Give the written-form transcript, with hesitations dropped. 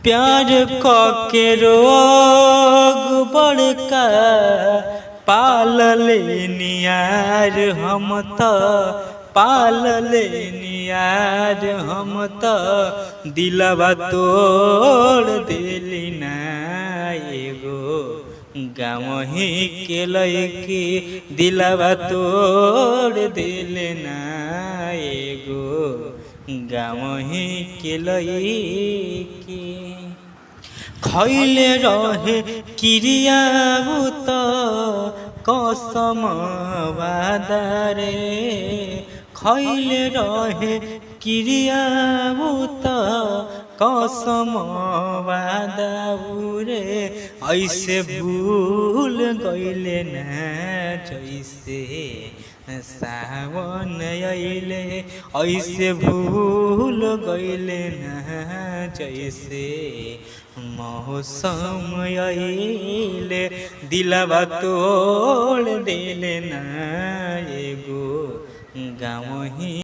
प्यार के रोग बड़का पाल नियार हम त पाल नियार हम त दिलवा तोड़ दिली ना एगो गाँव ही के लैकी दिलवा तोड़ दिल ना एगो गाँव ही के लैकी खैले रहे क्रिया त कसम वादारे खैले रहे क्रिया त कसम वादाउरे ऐसे भूल गइले ना जैसे सावन अइले ऐसे भूल गइले ना जैसे मौसम अइले दिलवा तोड़ दिले ना एगो गाँव ही